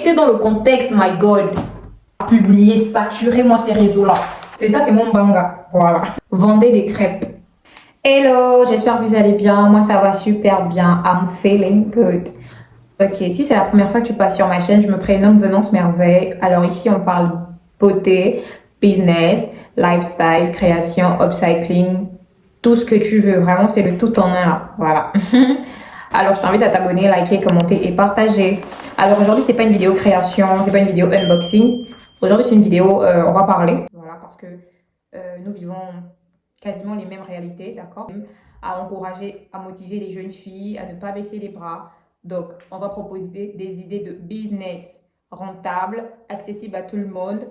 Mettez dans le contexte, my God. Publiez, saturez-moi ces réseaux-là. C'est ça, c'est mon banga. Voilà. Vendez des crêpes. Hello, j'espère que vous allez bien. Moi, ça va super bien. I'm feeling good. Ok, si c'est la première fois que tu passes sur ma chaîne, je me prénomme Venance Merveille. Alors ici, on parle beauté, business, lifestyle, création, upcycling, tout ce que tu veux. Vraiment, c'est le tout en un là. Voilà. Alors, je t'invite à t'abonner, liker, commenter et partager. Alors aujourd'hui, c'est pas une vidéo création, c'est pas une vidéo unboxing. Aujourd'hui, c'est une vidéo, on va parler. Voilà, parce que nous vivons quasiment les mêmes réalités, d'accord? À encourager, à motiver les jeunes filles, à ne pas baisser les bras. Donc, on va proposer des idées de business rentables, accessibles à tout le monde,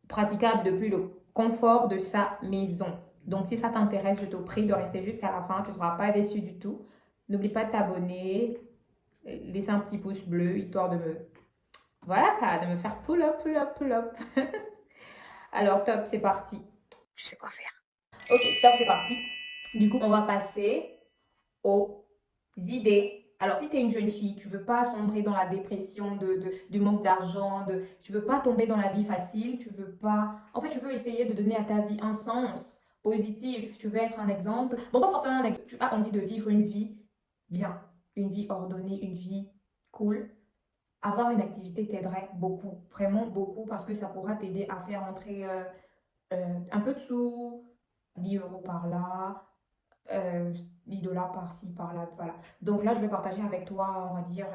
praticables depuis le confort de sa maison. Donc, si ça t'intéresse, je te prie de rester jusqu'à la fin. Tu ne seras pas déçu du tout. N'oublie pas de t'abonner, laisser un petit pouce bleu, histoire de me... Voilà, de me faire pull up, pull up, pull up. Alors, top, c'est parti. Je sais quoi faire. Ok, top, c'est parti. Du coup, on va passer aux idées. Alors, si tu es une jeune fille, tu veux pas sombrer dans la dépression du manque d'argent, tu veux pas tomber dans la vie facile, tu veux pas... En fait, tu veux essayer de donner à ta vie un sens positif, tu veux être un exemple. Bon, pas forcément un exemple, tu as envie de vivre une vie bien, une vie ordonnée, une vie cool. Avoir une activité t'aiderait beaucoup, vraiment beaucoup, parce que ça pourra t'aider à faire entrer un peu de sous, 10 euros par là, 10 dollars par-ci, par-là, voilà. Donc là, je vais partager avec toi, on va dire,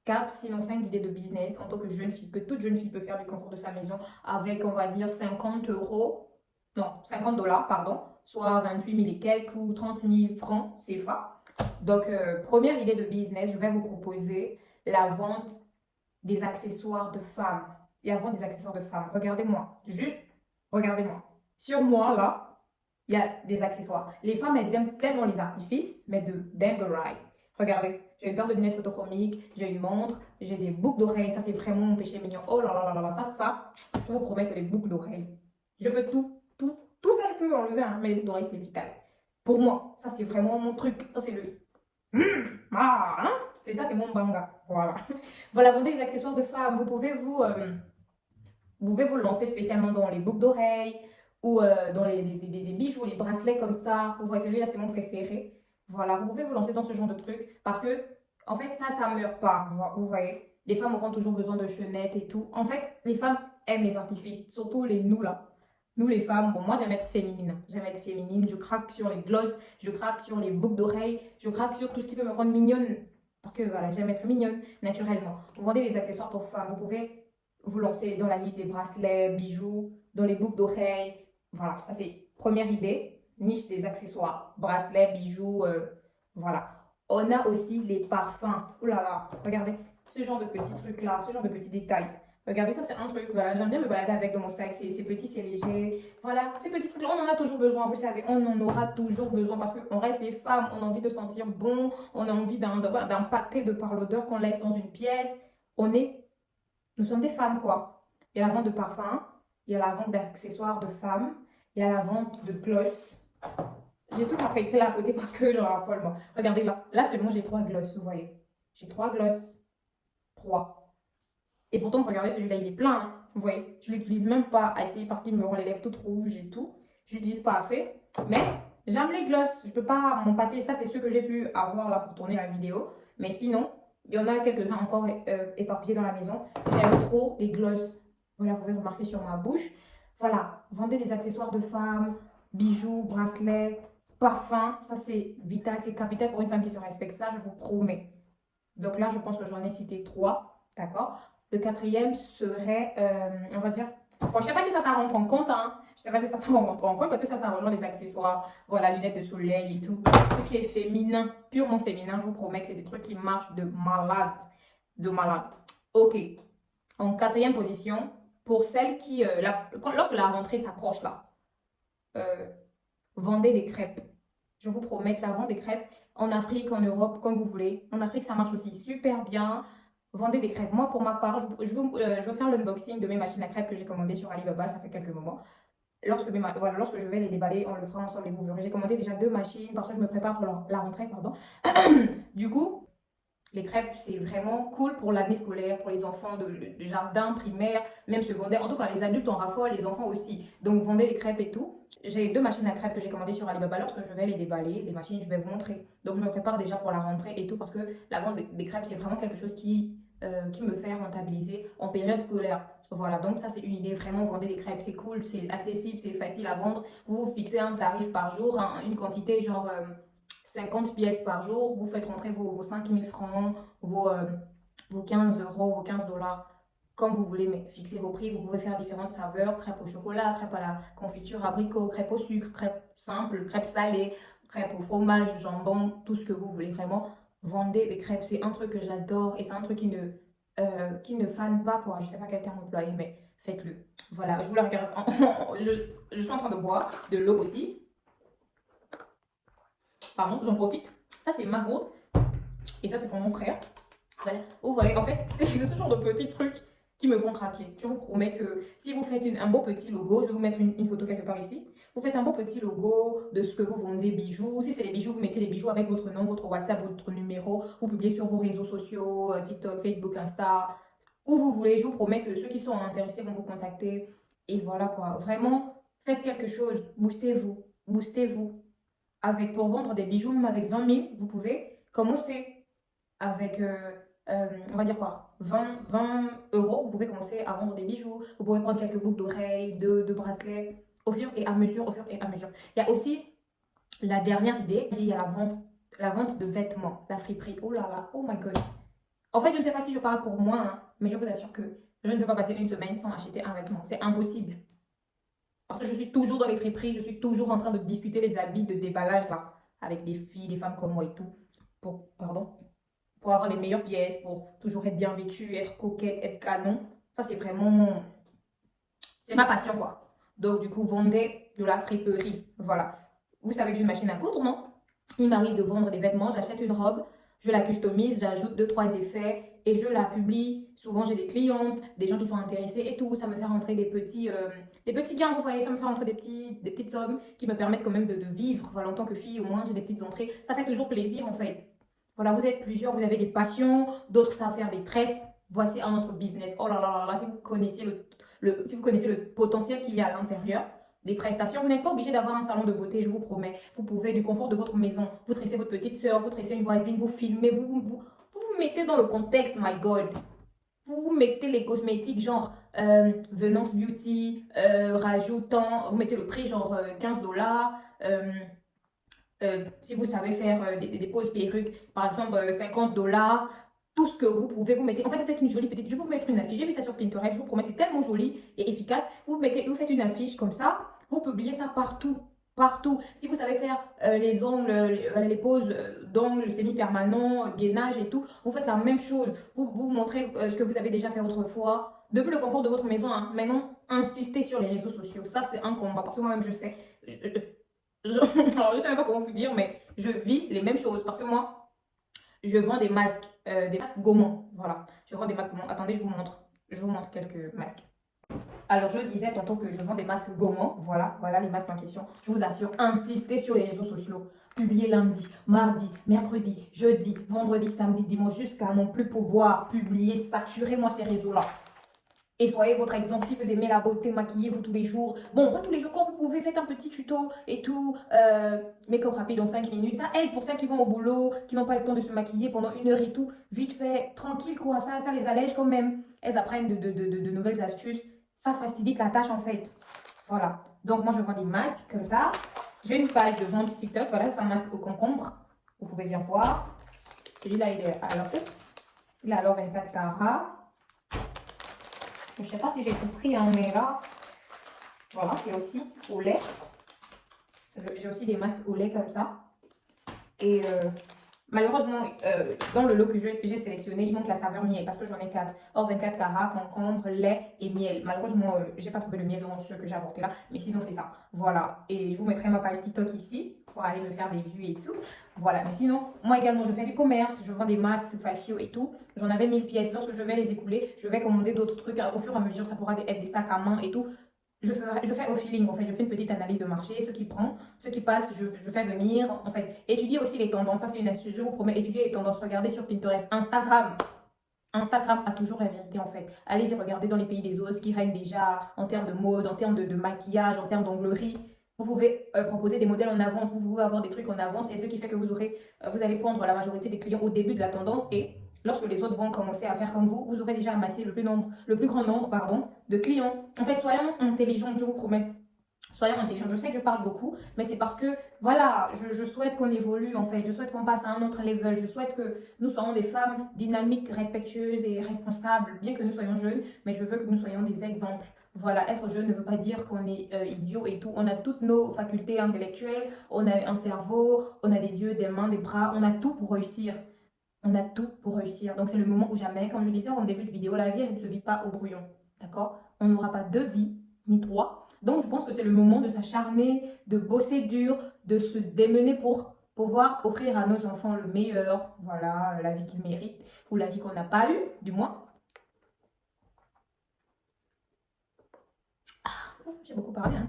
4, sinon 5 idées de business en tant que jeune fille, que toute jeune fille peut faire du confort de sa maison avec, on va dire, 50 euros, non, 50 dollars, pardon, soit 28 000 et quelques ou 30 000 francs CFA. Donc, première idée de business, je vais vous proposer la vente des accessoires de femmes. Et avant des accessoires de femmes, regardez-moi, juste regardez-moi. Sur moi, là, il y a des accessoires. Les femmes, elles aiment tellement les artifices, mais de Dangerai. Regardez, j'ai une paire de lunettes photochromiques, j'ai une montre, j'ai des boucles d'oreilles. Ça, c'est vraiment mon péché mignon. Oh là là là là, ça, je vous promets que les boucles d'oreilles, je peux tout ça, je peux enlever, hein, mais les boucles d'oreilles, c'est vital. Pour moi, ça, c'est vraiment mon truc. Ça, c'est le... Hein? C'est ça, c'est mon banga. Voilà. Voilà, vendez des accessoires de femmes. Vous pouvez vous lancer spécialement dans les boucles d'oreilles ou dans des bijoux, les bracelets comme ça. Vous voyez, celui-là, c'est mon préféré. Voilà, vous pouvez vous lancer dans ce genre de truc parce que, en fait, ça ne meurt pas. Vous voyez, les femmes auront toujours besoin de chaînettes et tout. En fait, les femmes aiment les artifices, surtout les nous là. Nous, les femmes, bon, moi, j'aime être féminine. J'aime être féminine. Je craque sur les gloss, je craque sur les boucles d'oreilles, je craque sur tout ce qui peut me rendre mignonne. Parce que voilà, j'aime être mignonne naturellement. Vous vendez des accessoires pour femmes. Vous pouvez vous lancer dans la niche des bracelets, bijoux, dans les boucles d'oreilles. Voilà, ça c'est première idée. Niche des accessoires, bracelets, bijoux, voilà. On a aussi les parfums. Ouh là là, regardez ce genre de petits trucs là, ce genre de petits détails. Regardez, ça c'est un truc, voilà, j'aime bien me balader avec dans mon sac, c'est petit, c'est léger. Voilà, ces petits trucs là, on en a toujours besoin, vous savez, on en aura toujours besoin parce qu'on reste des femmes, on a envie de sentir bon, on a envie d'impacter de par l'odeur qu'on laisse dans une pièce. Nous sommes des femmes, quoi. Il y a la vente de parfums, il y a la vente d'accessoires de femmes, il y a la vente de gloss. J'ai tout apprêté là à côté parce que j'en raffole, moi. Regardez là, là seulement j'ai 3 gloss, vous voyez. J'ai 3 gloss. 3. Et pourtant, regardez, celui-là, il est plein, hein. Vous voyez, je ne l'utilise même pas assez parce qu'il me rend les lèvres toutes rouges et tout. Je l'utilise pas assez. Mais j'aime les gloss. Je peux pas m'en passer. Ça, c'est ce que j'ai pu avoir là pour tourner la vidéo. Mais sinon, il y en a quelques-uns encore éparpillés dans la maison. J'aime trop les gloss. Voilà, vous pouvez remarquer sur ma bouche. Voilà, vendez des accessoires de femmes, bijoux, bracelets, parfums. Ça, c'est vital, c'est capital pour une femme qui se respecte. Ça, je vous promets. Donc là, je pense que j'en ai cité 3. D'accord? Le quatrième serait, on va dire, bon, je ne sais pas si ça rentre en compte, hein. Je ne sais pas si ça rentre en compte parce que ça rejoint les accessoires, voilà, lunettes de soleil et tout. Tout ce qui est féminin, purement féminin, je vous promets que c'est des trucs qui marchent de malade, de malade. Ok. En quatrième position, pour celles qui, lorsque la rentrée s'approche là, euh, vendez des crêpes. Je vous promets que la vente des crêpes en Afrique, en Europe, comme vous voulez. En Afrique, ça marche aussi super bien. Vendez des crêpes. Moi, pour ma part, je veux faire l'unboxing de mes machines à crêpes que j'ai commandées sur Alibaba, ça fait quelques moments. Voilà, lorsque je vais les déballer, on le fera ensemble et vous verrez. J'ai commandé déjà 2 machines parce que je me prépare pour la rentrée, pardon. Du coup, Les crêpes, c'est vraiment cool pour l'année scolaire, pour les enfants de jardin, primaire, même secondaire. En tout cas, les adultes en raffolent, les enfants aussi. Donc, vendez les crêpes et tout. J'ai deux machines à crêpes que j'ai commandées sur Alibaba. Lorsque je vais les déballer, les machines, je vais vous montrer. Donc, je me prépare déjà pour la rentrée et tout parce que la vente des crêpes, c'est vraiment quelque chose qui me fait rentabiliser en période scolaire. Voilà, donc ça, c'est une idée. Vraiment, vendez les crêpes. C'est cool, c'est accessible, c'est facile à vendre. Vous vous fixez un tarif par jour, hein, une quantité genre 50 pièces par jour, vous faites rentrer vos 5000 francs, vos 15 euros, vos 15 dollars, comme vous voulez, mais fixez vos prix. Vous pouvez faire différentes saveurs, crêpes au chocolat, crêpes à la confiture abricot, crêpes au sucre, crêpes simples, crêpes salées, crêpes au fromage, jambon, tout ce que vous voulez vraiment. Vendez des crêpes, c'est un truc que j'adore et c'est un truc qui ne fane pas, quoi. Je sais pas quel terme employer, mais faites-le. Voilà, je vous la regarde. Je suis en train de boire de l'eau aussi. Pardon, j'en profite. Ça, c'est ma gourde. Et ça, c'est pour mon frère. Voilà. Vous voyez, en fait, c'est ce genre de petits trucs qui me font craquer. Je vous promets que si vous faites un beau petit logo, je vais vous mettre une photo quelque part ici. Vous faites un beau petit logo de ce que vous vendez, bijoux. Si c'est des bijoux, vous mettez des bijoux avec votre nom, votre WhatsApp, votre numéro. Vous publiez sur vos réseaux sociaux, TikTok, Facebook, Insta, où vous voulez. Je vous promets que ceux qui sont intéressés vont vous contacter. Et voilà quoi. Vraiment, faites quelque chose. Boostez-vous. Boostez-vous. Pour vendre des bijoux, même avec 20 000, vous pouvez commencer avec, on va dire quoi, 20 euros, vous pouvez commencer à vendre des bijoux. Vous pouvez prendre quelques boucles d'oreilles, de bracelets, au fur et à mesure, au fur et à mesure. Il y a aussi la dernière idée, il y a la vente de vêtements, la friperie. Oh là là, oh my god. En fait, je ne sais pas si je parle pour moi, hein, mais je vous assure que je ne peux pas passer une semaine sans acheter un vêtement. C'est impossible. Parce que je suis toujours dans les friperies, je suis toujours en train de discuter les habits de déballage là, avec des filles, des femmes comme moi et tout, pour avoir les meilleures pièces, pour toujours être bien vêtue, être coquette, être canon. Ça, c'est vraiment c'est ma passion quoi. Donc, du coup, vendez de la friperie. Voilà. Vous savez que j'ai une machine à coudre, non? Il m'arrive de vendre des vêtements, j'achète une robe, je la customise, j'ajoute deux, trois effets et je la publie. Souvent, j'ai des clientes, des gens qui sont intéressés et tout. Ça me fait rentrer des petits gains, vous voyez, ça me fait rentrer des petites sommes qui me permettent quand même de vivre. Voilà, en tant que fille, au moins, j'ai des petites entrées. Ça fait toujours plaisir en fait. Voilà, vous êtes plusieurs, vous avez des passions, d'autres savent faire des tresses. Voici un autre business. Oh là là là là, si vous connaissiez si vous connaissez le potentiel qu'il y a à l'intérieur des prestations. Vous n'êtes pas obligé d'avoir un salon de beauté, je vous promets. Vous pouvez, du confort de votre maison, vous tressez votre petite soeur, vous tressez une voisine, vous filmez, vous mettez dans le contexte, my God. Vous mettez les cosmétiques, genre Venance Beauty, rajoutant, vous mettez le prix, genre 15 dollars. Si vous savez faire des poses perruques, par exemple 50 dollars, tout ce que vous pouvez, vous mettez. En fait, vous faites une jolie petite. Je vais vous mettre une affiche. J'ai vu ça sur Pinterest. Je vous promets, c'est tellement joli et efficace. Vous faites une affiche comme ça. Vous publiez ça partout. Partout. Si vous savez faire les ongles, les poses d'ongles semi-permanents, gainage et tout, vous faites la même chose. Vous montrez ce que vous avez déjà fait autrefois. Depuis le confort de votre maison, hein. Maintenant, insistez sur les réseaux sociaux. Ça, c'est un combat. Parce que moi-même, je sais. Alors, je ne sais même pas comment vous dire, mais je vis les mêmes choses. Parce que moi, je vends des masques Gaumont. Voilà, je vends des masques Gaumont. Attendez, je vous montre. Je vous montre quelques masques. Alors, je disais tantôt que je vends des masques Gaumont. Voilà, voilà les masques en question. Je vous assure, insistez sur les réseaux sociaux. Publiez lundi, mardi, mercredi, jeudi, vendredi, samedi, dimanche, jusqu'à non plus pouvoir publier. Saturez-moi ces réseaux-là. Et soyez votre exemple. Si vous aimez la beauté, maquillez-vous tous les jours. Bon, pas tous les jours, quand vous pouvez, faites un petit tuto et tout. Make-up rapide en 5 minutes. Ça aide pour celles qui vont au boulot, qui n'ont pas le temps de se maquiller pendant 1 heure et tout. Vite fait, tranquille quoi. Ça les allège quand même. Elles apprennent de nouvelles astuces. Ça facilite la tâche en fait. Voilà. Donc moi, je vends des masques comme ça. J'ai une page de vente TikTok. Voilà, c'est un masque au concombre. Vous pouvez bien voir. Celui-là, il est alors 24 carats. Je ne sais pas si j'ai tout pris, hein, mais là, voilà, c'est aussi au lait. J'ai aussi des masques au lait comme ça. Et malheureusement, dans le lot que j'ai sélectionné, il manque la saveur miel parce que j'en ai 4. Or, 24 carats, concombre, lait et miel. Malheureusement, j'ai pas trouvé le miel dans ce que j'ai apporté là. Mais sinon, c'est ça. Voilà. Et je vous mettrai ma page TikTok ici pour aller me faire des vues et tout. Voilà. Mais sinon, moi également, je fais du commerce. Je vends des masques faciaux et tout. J'en avais 1000 pièces. Lorsque je vais les écouler, je vais commander d'autres trucs. Au fur et à mesure, ça pourra être des sacs à main et tout. je fais au feeling, en fait, je fais une petite analyse de marché, ce qui prend, ce qui passe, je fais venir, en fait, étudier aussi les tendances, ça c'est une astuce, je vous promets, étudier les tendances, regardez sur Pinterest, Instagram a toujours la vérité en fait. Allez-y, regardez dans les pays des autres ce qui règne déjà en termes de mode, en termes de maquillage, en termes d'onglerie. Vous pouvez proposer des modèles en avance, vous pouvez avoir des trucs en avance et ce qui fait que vous allez prendre la majorité des clients au début de la tendance et lorsque les autres vont commencer à faire comme vous aurez déjà amassé le plus grand nombre, pardon, de clients. En fait, soyons intelligents, je vous promets. Soyons intelligents. Je sais que je parle beaucoup, mais c'est parce que, voilà, je souhaite qu'on évolue, en fait. Je souhaite qu'on passe à un autre level. Je souhaite que nous soyons des femmes dynamiques, respectueuses et responsables, bien que nous soyons jeunes, mais je veux que nous soyons des exemples. Voilà, être jeune ne veut pas dire qu'on est idiot et tout. On a toutes nos facultés intellectuelles, on a un cerveau, on a des yeux, des mains, des bras, on a tout pour réussir. On a tout pour réussir. Donc c'est le moment où jamais, comme je disais en début de vidéo, la vie elle ne se vit pas au brouillon. D'accord? On n'aura pas deux vies, ni trois. Donc je pense que c'est le moment de s'acharner, de bosser dur, de se démener pour pouvoir offrir à nos enfants le meilleur. Voilà, la vie qu'ils méritent, ou la vie qu'on n'a pas eue, du moins. J'ai beaucoup parlé, hein.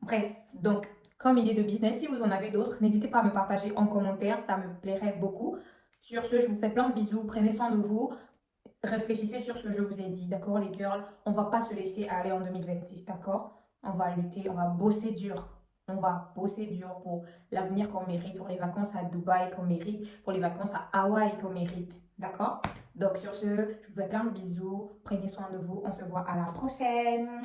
Bref, donc, comme idée de business, si vous en avez d'autres, n'hésitez pas à me partager en commentaire, ça me plairait beaucoup. Sur ce, je vous fais plein de bisous, prenez soin de vous. Réfléchissez sur ce que je vous ai dit, d'accord les girls? On va pas se laisser aller en 2026, d'accord? On va lutter, on va bosser dur. On va bosser dur pour l'avenir qu'on mérite, pour les vacances à Dubaï qu'on mérite, pour les vacances à Hawaï qu'on mérite, d'accord? Donc sur ce, je vous fais plein de bisous, prenez soin de vous, on se voit à la prochaine.